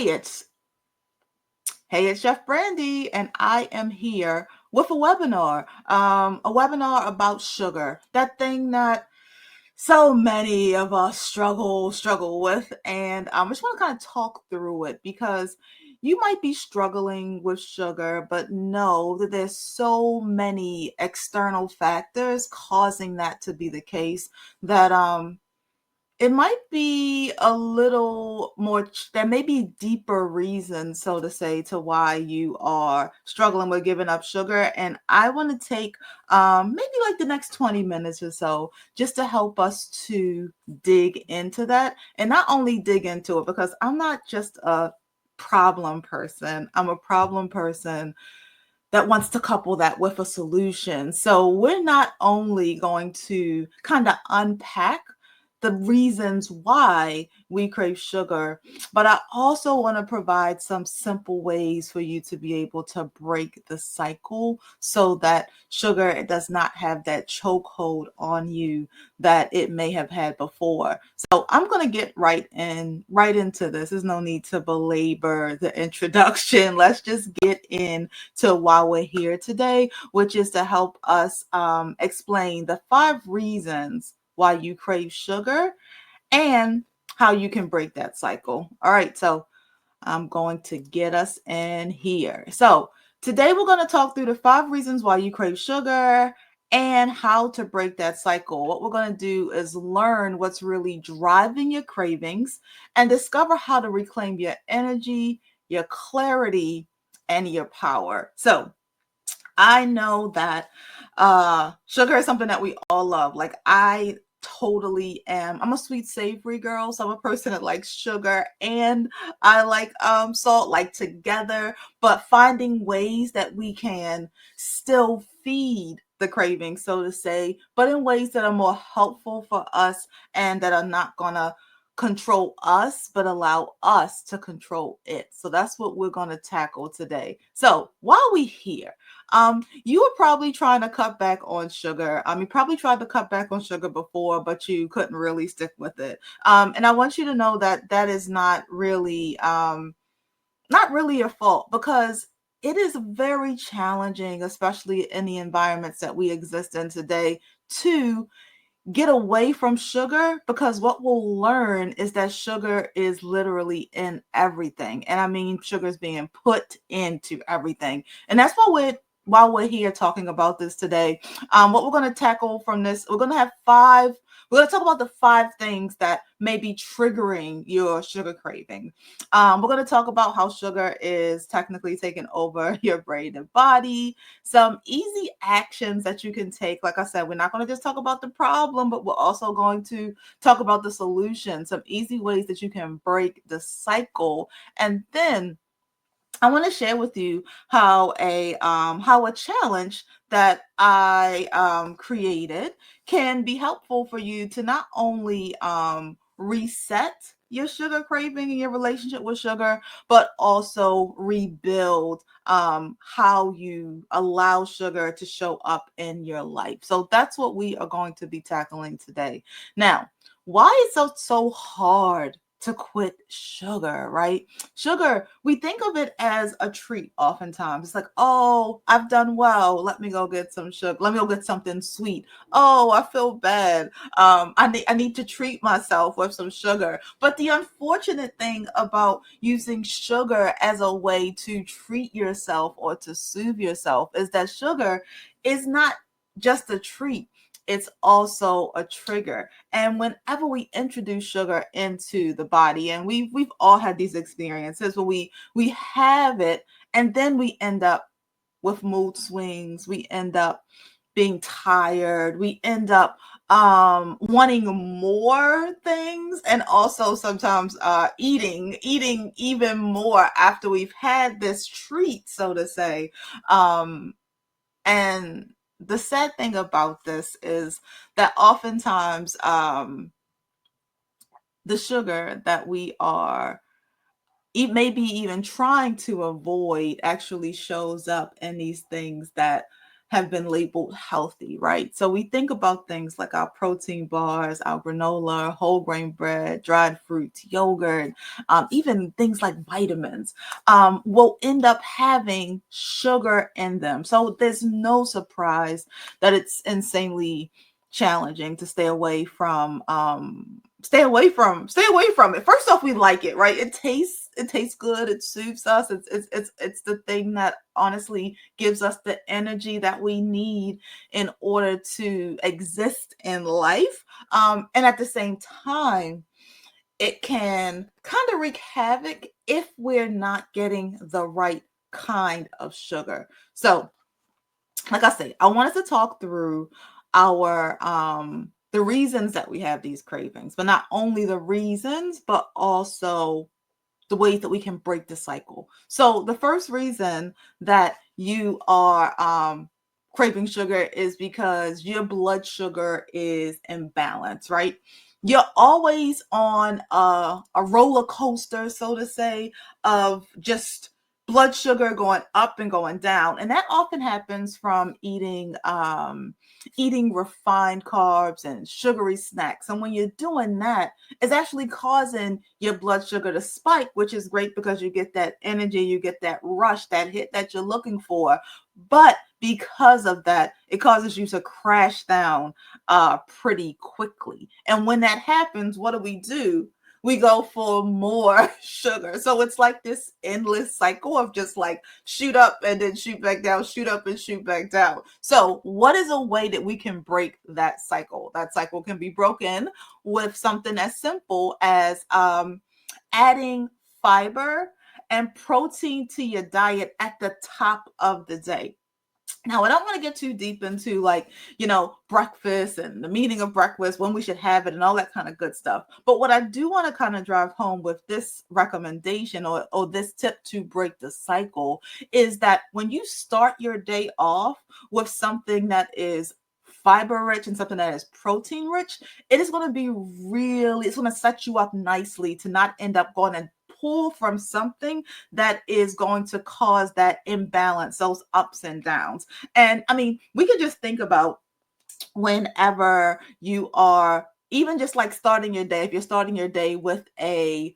Hey, it's Chef Brandy, and I am here with a webinar about sugar, that thing that so many of us struggle with, and I just want to kind of talk through it because you might be struggling with sugar, but know that there's so many external factors causing that to be the case that it might be a little more, there may be deeper reasons, so to say, to why you are struggling with giving up sugar. And I want to take maybe like the next 20 minutes or so just to help us to dig into that. And not only dig into it, because I'm not just a problem person, I'm a problem person that wants to couple that with a solution. So we're not only going to kind of unpack the reasons why we crave sugar, but I also want to provide some simple ways for you to be able to break the cycle so that sugar does not have that chokehold on you that it may have had before. So I'm going to get right into this. There's no need to belabor the introduction. Let's just get into why we're here today, which is to help us explain the 5 reasons why you crave sugar and how you can break that cycle. All right, so I'm going to get us in here. So today we're going to talk through the 5 reasons why you crave sugar and how to break that cycle. What we're going to do is learn what's really driving your cravings and discover how to reclaim your energy, your clarity, and your power. So I know that sugar is something that we all love. Like I totally am. I'm a sweet savory girl, so I'm a person that likes sugar and I like salt like together, but finding ways that we can still feed the craving, so to say, but in ways that are more helpful for us and that are not gonna control us, but allow us to control it. So that's what we're going to tackle today. So while we're here, you were probably trying to cut back on sugar. You probably tried to cut back on sugar before, but you couldn't really stick with it. And I want you to know that that is not really your fault because it is very challenging, especially in the environments that we exist in today, to get away from sugar, because what we'll learn is that sugar is literally in everything. And I mean, sugar is being put into everything. And that's why while we're here talking about this today, what we're going to tackle from this, we're going to have we're going to talk about the 5 things that may be triggering your sugar craving. We're going to talk about how sugar is technically taking over your brain and body, some easy actions that you can take. Like I said, we're not going to just talk about the problem, but we're also going to talk about the solution, some easy ways that you can break the cycle. And then I want to share with you how a challenge that I created can be helpful for you to not only reset your sugar craving and your relationship with sugar, but also rebuild how you allow sugar to show up in your life. So that's what we are going to be tackling today. Now, why is it so hard to quit sugar, right? Sugar, we think of it as a treat oftentimes. It's like, oh, I've done well. Let me go get some sugar. Let me go get something sweet. Oh, I feel bad. I need to treat myself with some sugar. But the unfortunate thing about using sugar as a way to treat yourself or to soothe yourself is that sugar is not just a treat. It's also a trigger. And whenever we introduce sugar into the body, and we've all had these experiences where we have it and then we end up with mood swings, we end up being tired, we end up wanting more things, and also sometimes eating even more after we've had this treat, so to say. And the sad thing about this is that oftentimes the sugar that we are maybe even trying to avoid actually shows up in these things that have been labeled healthy, right? So we think about things like our protein bars, our granola, whole grain bread, dried fruits, yogurt, even things like vitamins, will end up having sugar in them. So there's no surprise that it's insanely challenging to stay away from it. First off, we like it, right? It tastes good, it soothes us. It's the thing that honestly gives us the energy that we need in order to exist in life. And at the same time, it can kind of wreak havoc if we're not getting the right kind of sugar. So like I say, I wanted to talk through our the reasons that we have these cravings, but not only the reasons, but also the ways that we can break the cycle. So the first reason that you are craving sugar is because your blood sugar is imbalanced, right? You're always on a roller coaster, so to say, of just blood sugar going up and going down, and that often happens from eating refined carbs and sugary snacks. And when you're doing that, it's actually causing your blood sugar to spike, which is great because you get that energy, you get that rush, that hit that you're looking for. But because of that, it causes you to crash down pretty quickly. And when that happens, what do? We go for more sugar. So it's like this endless cycle of just like shoot up and then shoot back down, shoot up and shoot back down. So, what is a way that we can break that cycle? That cycle can be broken with something as simple as adding fiber and protein to your diet at the top of the day. Now, I don't want to get too deep into breakfast and the meaning of breakfast, when we should have it, and all that kind of good stuff. But what I do want to kind of drive home with this recommendation or this tip to break the cycle is that when you start your day off with something that is fiber rich and something that is protein rich, it is going to be it's going to set you up nicely to not end up going and pull from something that is going to cause that imbalance, those ups and downs. And I mean, we could just think about whenever you are even just like starting your day, if you're starting your day with a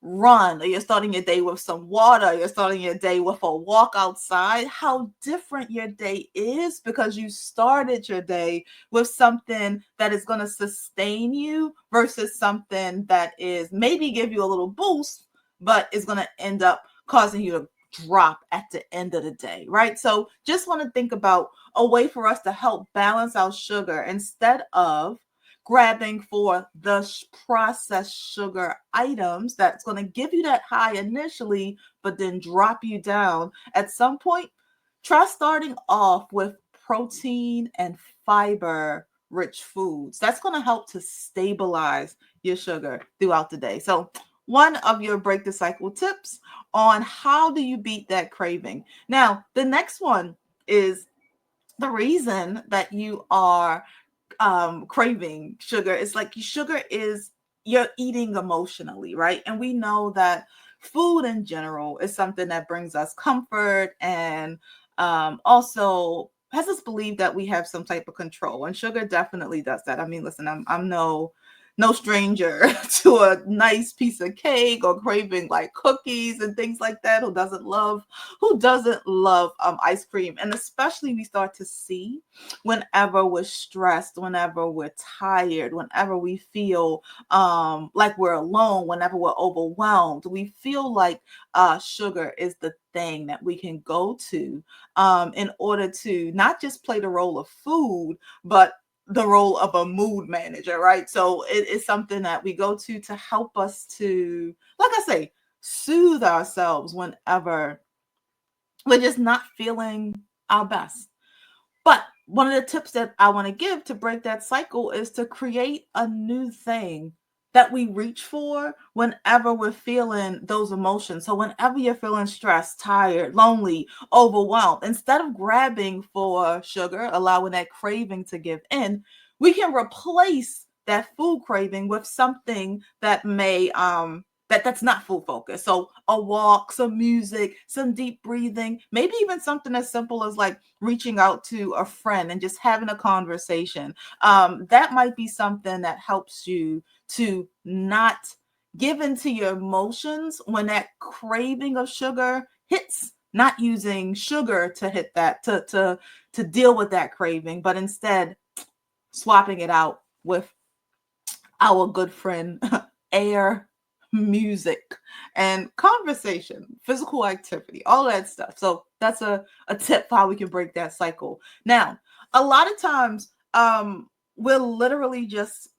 run, or you're starting your day with some water, you're starting your day with a walk outside, how different your day is because you started your day with something that is going to sustain you versus something that is maybe give you a little boost, but is going to end up causing you to drop at the end of the day, right? So just want to think about a way for us to help balance our sugar instead of grabbing for the processed sugar items that's going to give you that high initially, but then drop you down at some point. Try starting off with protein and fiber rich foods. That's going to help to stabilize your sugar throughout the day. So, one of your break the cycle tips on how do you beat that craving. Now, the next one is the reason that you are craving sugar. It's like sugar is you're eating emotionally, right? And we know that food in general is something that brings us comfort and also has us believe that we have some type of control. And sugar definitely does that. I mean, listen, I'm no stranger to a nice piece of cake or craving like cookies and things like that. Who doesn't love ice cream? And especially we start to see whenever we're stressed, whenever we're tired, whenever we feel like we're alone, whenever we're overwhelmed, we feel like sugar is the thing that we can go to in order to not just play the role of food, but the role of a mood manager, right? So it is something that we go to help us to, like I say, soothe ourselves whenever we're just not feeling our best. But one of the tips that I want to give to break that cycle is to create a new thing that we reach for whenever we're feeling those emotions. So, whenever you're feeling stressed, tired, lonely, overwhelmed, instead of grabbing for sugar, allowing that craving to give in, we can replace that food craving with something that that's not full focus. So a walk, some music, some deep breathing, maybe even something as simple as like reaching out to a friend and just having a conversation. That might be something that helps you to not give into your emotions when that craving of sugar hits. Not using sugar to hit that to deal with that craving, but instead swapping it out with our good friend air, music, and conversation, physical activity, all that stuff. So that's a tip for how we can break that cycle. Now, a lot of times, we're literally just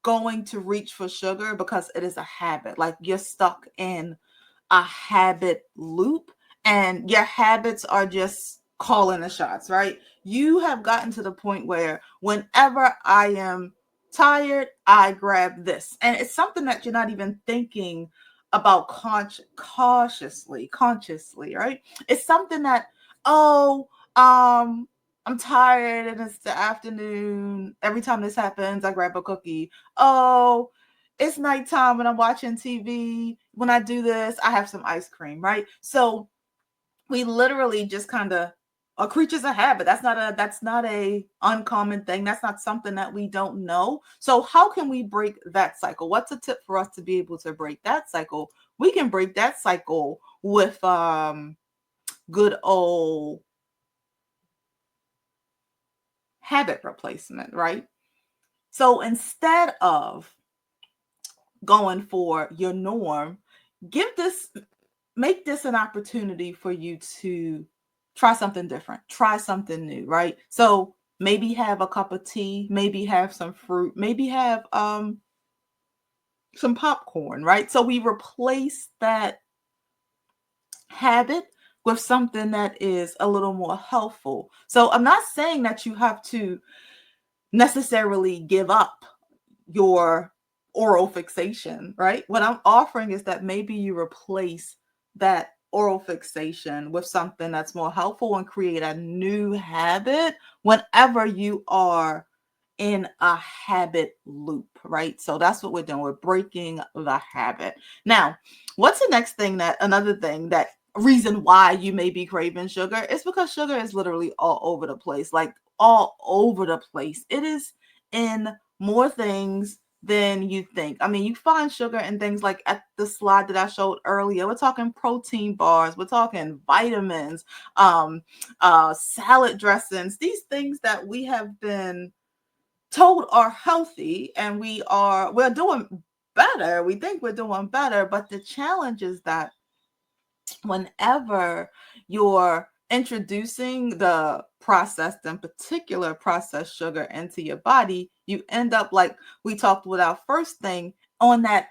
going to reach for sugar because it is a habit. Like you're stuck in a habit loop and your habits are just calling the shots, right? You have gotten to the point where whenever I am tired, I grab this. And it's something that you're not even thinking about consciously, right? It's something that, oh, I'm tired and it's the afternoon. Every time this happens, I grab a cookie. Oh, it's nighttime when I'm watching TV. When I do this, I have some ice cream, right? So we literally just kind of are creatures of habit. That's not a uncommon thing. That's not something that we don't know. So how can we break that cycle? What's a tip for us to be able to break that cycle? We can break that cycle with good old habit replacement, right? So instead of going for your norm, give this make this an opportunity for you to try something different, try something new, right? So maybe have a cup of tea, maybe have some fruit, maybe have some popcorn, right? So we replace that habit with something that is a little more helpful. So I'm not saying that you have to necessarily give up your oral fixation, right? What I'm offering is that maybe you replace that oral fixation with something that's more helpful and create a new habit whenever you are in a habit loop, right? So that's what we're doing. We're breaking the habit. Now, what's the next thing another thing that reason why you may be craving sugar is because sugar is literally all over the place, like all over the place. It is in more things than you think. I mean, you find sugar in things like at the slide that I showed earlier. We're talking protein bars, we're talking vitamins, salad dressings, these things that we have been told are healthy and we're doing better. We think we're doing better, but the challenge is that whenever you're introducing the processed and particular processed sugar into your body, you end up like we talked with our first thing on that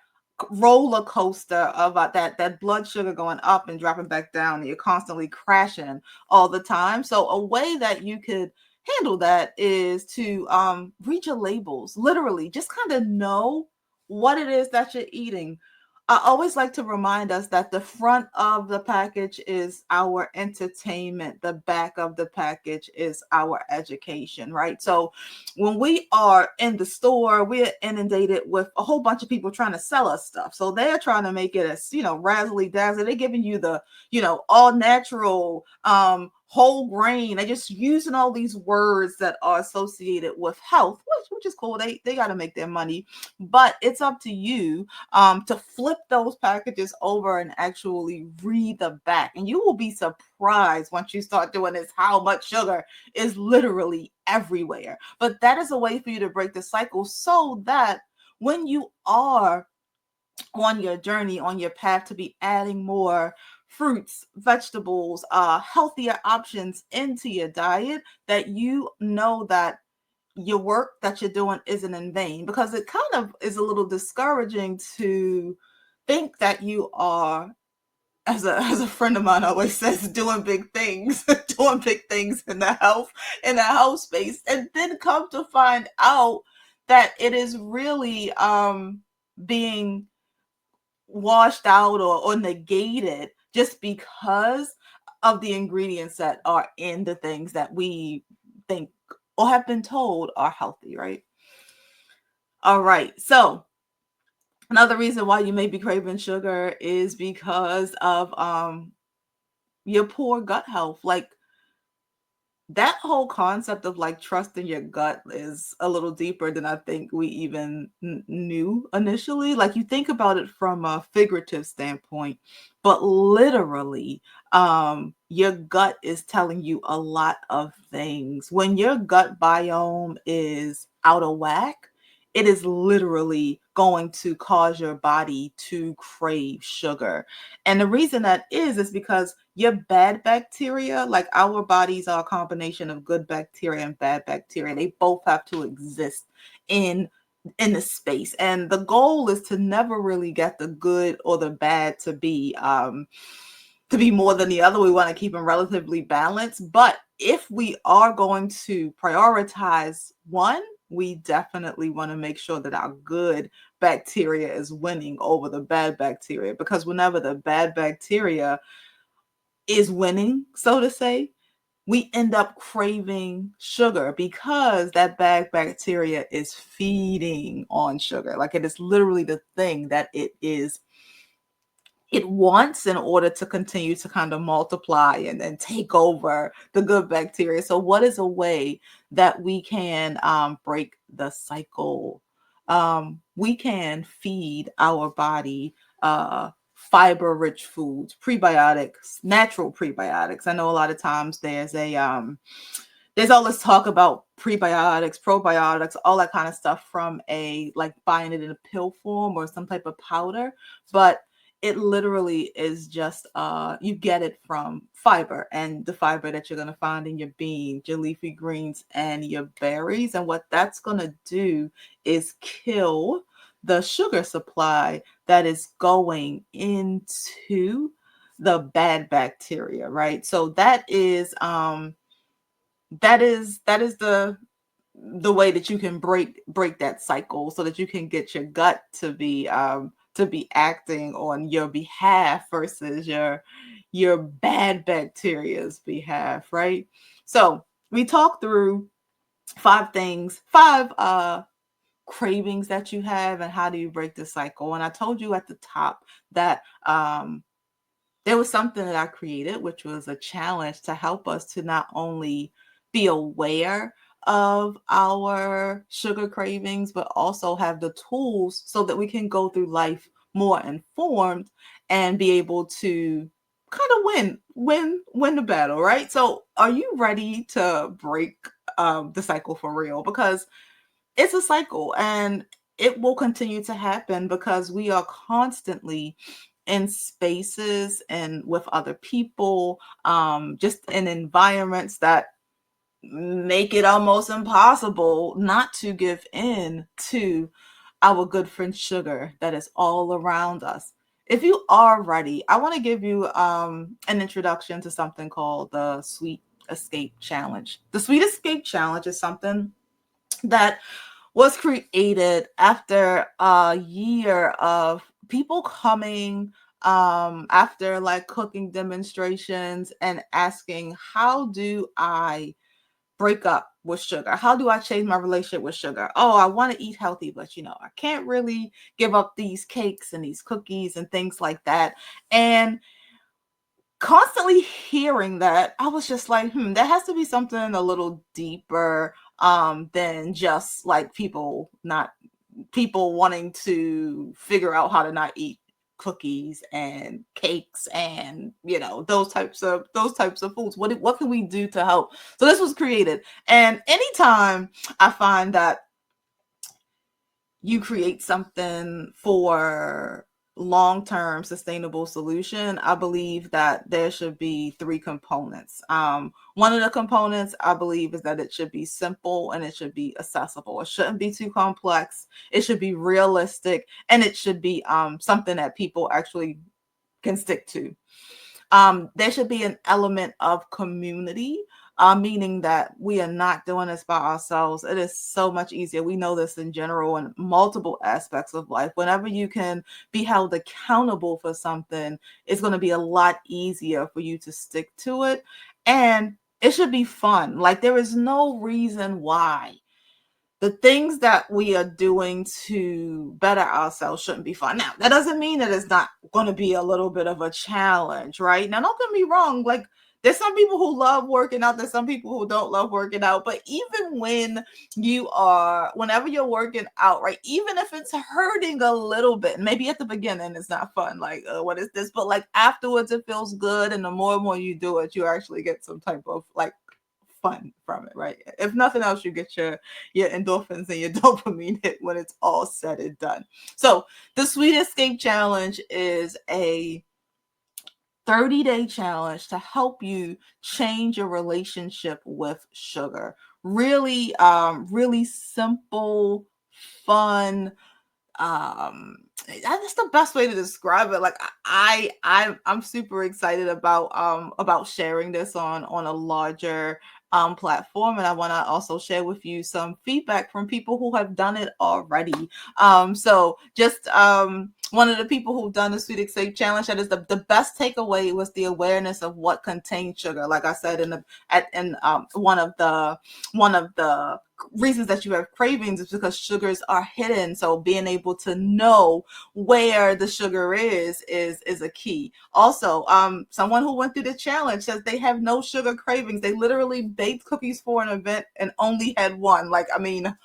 roller coaster of that blood sugar going up and dropping back down, and you're constantly crashing all the time. So a way that you could handle that is to read your labels, literally just kind of know what it is that you're eating. I always like to remind us that the front of the package is our entertainment, the back of the package is our education, right? So when we are in the store, we're inundated with a whole bunch of people trying to sell us stuff. So they're trying to make it as, razzly dazzly. They're giving you the, all natural, whole grain. They're just using all these words that are associated with health, which is cool. They got to make their money, but it's up to you to flip those packages over and actually read the back. And you will be surprised once you start doing this, how much sugar is literally everywhere. But that is a way for you to break the cycle so that when you are on your journey, on your path to be adding more fruits, vegetables, healthier options into your diet, that you know that your work that you're doing isn't in vain, because it kind of is a little discouraging to think that you are, as a friend of mine always says, doing big things, doing big things in the health space, and then come to find out that it is really being washed out or negated just because of the ingredients that are in the things that we think or have been told are healthy, right? All right. So Another reason why you may be craving sugar is because of your poor gut health. Like, that whole concept of like trusting your gut is a little deeper than I think we even knew initially. Like, you think about it from a figurative standpoint, but literally, your gut is telling you a lot of things. When your gut biome is out of whack, it is literally going to cause your body to crave sugar. And the reason that is because your bad bacteria, like our bodies are a combination of good bacteria and bad bacteria. They both have to exist in in the space. And the goal is to never really get the good or the bad to be more than the other. We want to keep them relatively balanced. But if we are going to prioritize one, we definitely want to make sure that our good bacteria is winning over the bad bacteria, because whenever the bad bacteria is winning, so to say, we end up craving sugar because that bad bacteria is feeding on sugar. Like, it is literally the thing that it wants in order to continue to kind of multiply and then take over the good bacteria. So, what is a way that we can break the cycle? We can feed our body fiber rich foods, prebiotics, natural prebiotics. I know a lot of times there's all this talk about prebiotics, probiotics, all that kind of stuff from a like buying it in a pill form or some type of powder, but it literally is just you get it from fiber, and the fiber that you're going to find in your beans, your leafy greens, and your berries. And what that's going to do is kill the sugar supply that is going into the bad bacteria, right? So that is the way that you can break that cycle, so that you can get your gut to be acting on your behalf versus your bad bacteria's behalf, right? So we talked through five cravings that you have, and how do you break the cycle. And I told you at the top that there was something that I created, which was a challenge to help us to not only be aware of our sugar cravings, but also have the tools so that we can go through life more informed and be able to kind of win the battle, right? So, are you ready to break the cycle for real? Because it's a cycle, and it will continue to happen because we are constantly in spaces and with other people, just in environments that make it almost impossible not to give in to our good friend sugar that is all around us. If you are ready, I want to give you an introduction to something called the Sweet Escape Challenge. The Sweet Escape Challenge is something that was created after a year of people coming after like cooking demonstrations and asking, how do I break up with sugar? How do I change my relationship with sugar? Oh, I want to eat healthy, but I can't really give up these cakes and these cookies and things like that. And constantly hearing that, I was just like, there has to be something a little deeper than just like people wanting to figure out how to not eat cookies and cakes and those types of foods. What can we do to help? So this was created, and anytime I find that you create something for long-term sustainable solution, I believe that there should be three components. One of the components I believe is that it should be simple and it should be accessible. It shouldn't be too complex. It should be realistic, and it should be something that people actually can stick to. There should be an element of community, meaning that we are not doing this by ourselves. It is so much easier. We know this in general in multiple aspects of life. Whenever you can be held accountable for something, it's going to be a lot easier for you to stick to it. And it should be fun. Like, there is no reason why the things that we are doing to better ourselves shouldn't be fun. Now, that doesn't mean that it's not going to be a little bit of a challenge, right? Now, don't get me wrong. Like, there's some people who love working out. There's some people who don't love working out. But even whenever you're working out, right, even if it's hurting a little bit, maybe at the beginning it's not fun. Like, what is this? But like afterwards, it feels good. And the more and more you do it, you actually get some type of like fun from it, right? If nothing else, you get your endorphins and your dopamine hit when it's all said and done. So the Sweet Escape Challenge is a 30-day challenge to help you change your relationship with sugar. Really, really simple, fun, that's the best way to describe it. Like I'm super excited about sharing this on a larger platform, and I want to also share with you some feedback from people who have done it already. So just one of the people who've done the Sweet Escape Challenge, that is the best takeaway was the awareness of what contains sugar. Like I said in one of the reasons that you have cravings is because sugars are hidden. So being able to know where the sugar is a key. Also, someone who went through the challenge says they have no sugar cravings. They literally baked cookies for an event and only had one. Like, I mean,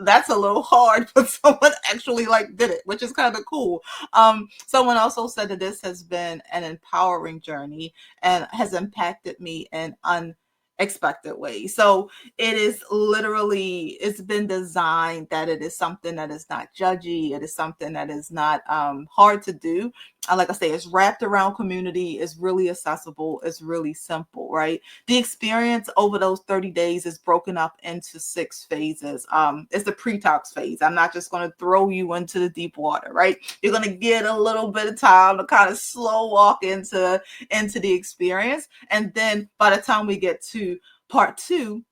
that's a little hard, but someone actually like did it, which is kind of cool. Someone also said that this has been an empowering journey and has impacted me in unexpected ways. So it's been designed that it is something that is not judgy. It is something that is not hard to do. Like I say, it's wrapped around community. It's really accessible. It's really simple, right? The experience over those 30 days is broken up into 6 phases. It's the pre-tox phase. I'm not just going to throw you into the deep water, right? You're going to get a little bit of time to kind of slow walk into the experience. And then by the time we get to part 2,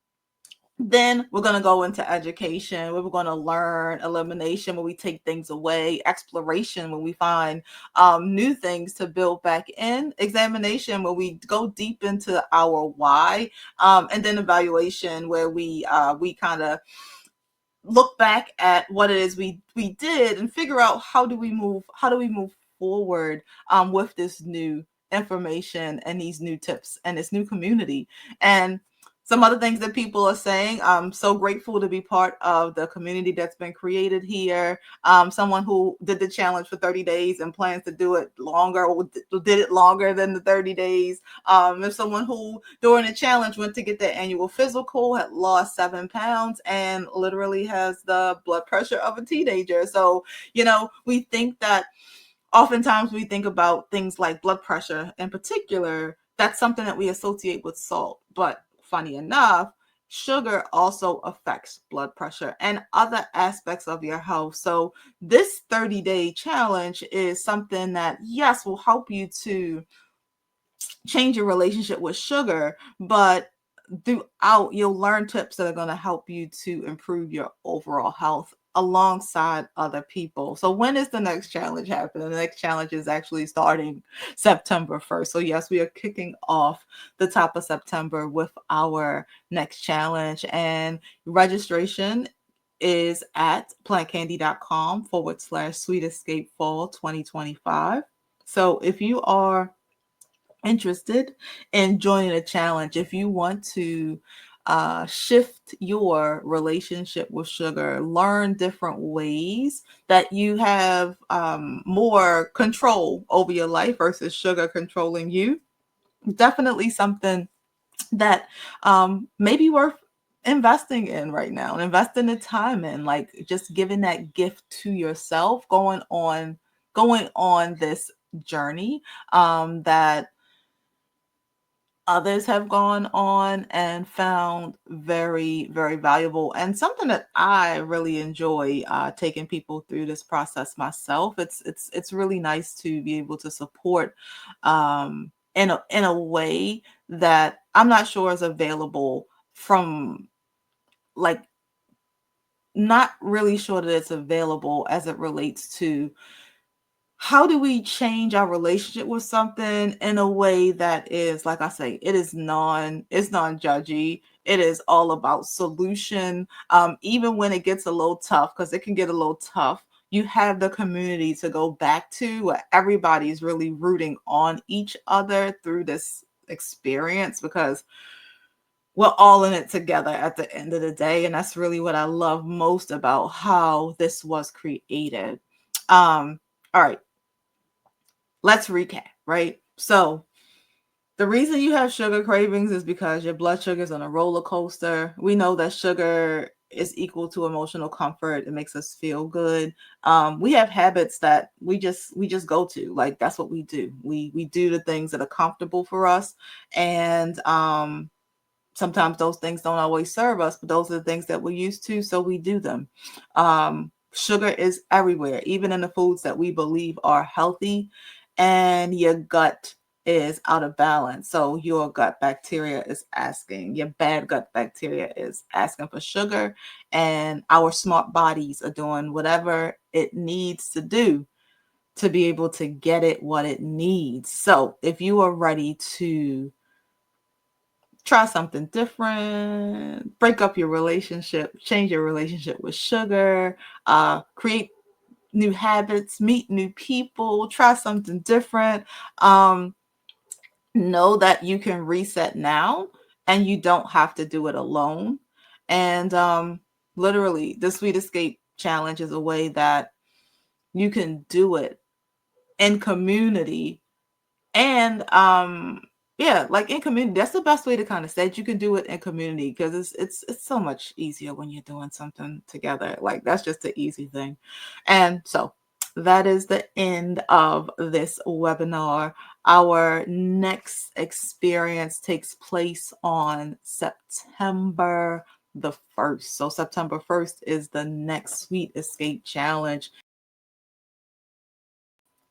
then we're going to go into education, where we're going to learn elimination, where we take things away, exploration, when we find new things to build back in, examination, where we go deep into our why, and then evaluation, where we kind of look back at what it is we did and figure out how do we move forward with this new information and these new tips and this new community. And some other things that people are saying, I'm so grateful to be part of the community that's been created here. Someone who did the challenge for 30 days and plans to do it longer, or did it longer than the 30 days. There's someone who during the challenge went to get their annual physical, had lost 7 pounds, and literally has the blood pressure of a teenager. So, we think that oftentimes we think about things like blood pressure in particular, that's something that we associate with salt. But funny enough, sugar also affects blood pressure and other aspects of your health. So this 30-day challenge is something that, yes, will help you to change your relationship with sugar, but throughout you'll learn tips that are going to help you to improve your overall health alongside other people. So when is the next challenge happening? The next challenge is actually starting September 1st. So yes, we are kicking off the top of September with our next challenge, and registration is at plantcandy.com/sweet escape fall 2025. So if you are interested in joining a challenge, if you want to shift your relationship with sugar, learn different ways that you have more control over your life versus sugar controlling you, definitely something that may be worth investing in right now, and investing the time in, like just giving that gift to yourself, going on this journey that others have gone on and found very, very valuable, and something that I really enjoy taking people through this process myself. It's really nice to be able to support in a way that I'm not sure is available from, like, not really sure that it's available as it relates to how do we change our relationship with something in a way that is, like I say, it's non-judgy. It is all about solution. Even when it gets a little tough, because it can get a little tough, you have the community to go back to where everybody's really rooting on each other through this experience, because we're all in it together at the end of the day. And that's really what I love most about how this was created. All right, let's recap, right? So, the reason you have sugar cravings is because your blood sugar is on a roller coaster. We know that sugar is equal to emotional comfort. It makes us feel good. We have habits that we just go to. Like, that's what we do. We do the things that are comfortable for us, and sometimes those things don't always serve us, but those are the things that we're used to, so we do them. Sugar is everywhere, even in the foods that we believe are healthy, and your gut is out of balance. So your gut bacteria is asking, your bad gut bacteria is asking for sugar, and our smart bodies are doing whatever it needs to do to be able to get it what it needs. So if you are ready to try something different, break up your relationship, change your relationship with sugar, create new habits, meet new people, try something different. Um, know that you can reset now and you don't have to do it alone. And literally, the Sweet Escape Challenge is a way that you can do it in community. And yeah, like in community, that's the best way to kind of say it. You can do it in community because it's so much easier when you're doing something together. Like, that's just the easy thing. And so that is the end of this webinar. Our next experience takes place on September the 1st. So September 1st is the next Sweet Escape Challenge.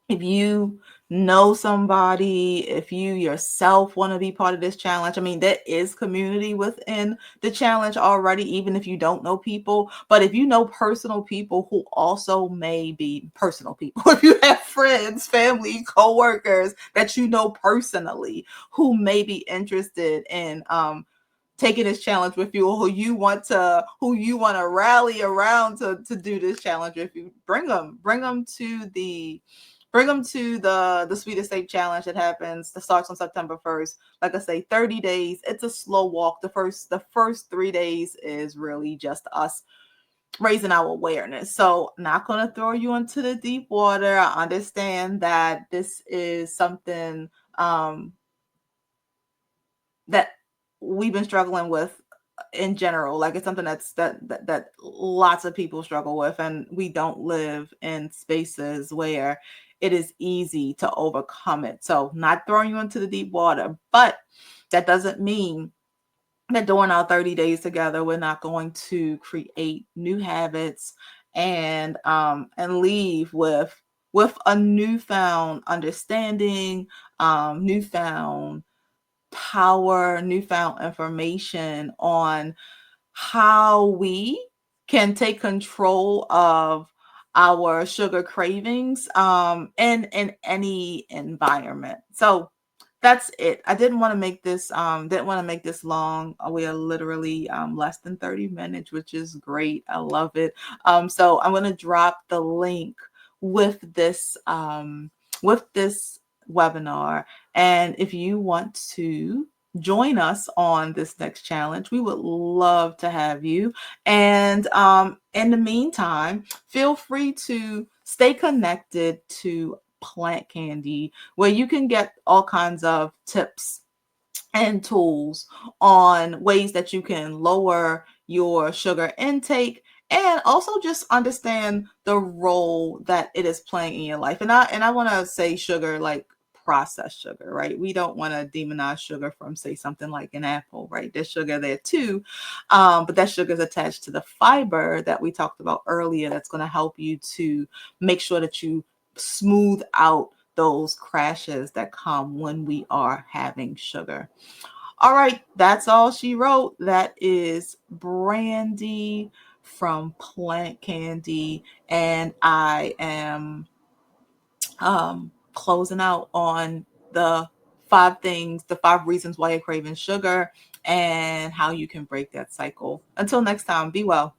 If you know somebody, if you yourself want to be part of this challenge, I mean, there is community within the challenge already, even if you don't know people. But if you know personal people who also may be personal people, if you have friends, family, coworkers that you know personally who may be interested in taking this challenge with you, or who you want to rally around to do this challenge with you, bring them to the Sweet Escape Challenge that starts on September 1st. Like I say, 30 days. It's a slow walk. The first 3 days is really just us raising our awareness. So, not going to throw you into the deep water. I understand that this is something that we've been struggling with in general. Like, it's something that lots of people struggle with, and we don't live in spaces where it is easy to overcome it. So, not throwing you into the deep water, but that doesn't mean that during our 30 days together we're not going to create new habits and leave with a newfound understanding, newfound power, newfound information on how we can take control of our sugar cravings in any environment. So that's it. I didn't want to make this long. We are literally less than 30 minutes, which is great. I love it. So I'm going to drop the link with this webinar, and if you want to join us on this next challenge, we would love to have you. And in the meantime, feel free to stay connected to Plant Candy, where you can get all kinds of tips and tools on ways that you can lower your sugar intake, and also just understand the role that it is playing in your life. And I want to say sugar, like processed sugar, right? We don't want to demonize sugar from, say, something like an apple, right? There's sugar there too, but that sugar is attached to the fiber that we talked about earlier, that's going to help you to make sure that you smooth out those crashes that come when we are having sugar. All right, that's all she wrote. That is Brandy from Plant Candy, and I am closing out on the 5 reasons why you're craving sugar. and how you can break that cycle. Until next time, be well.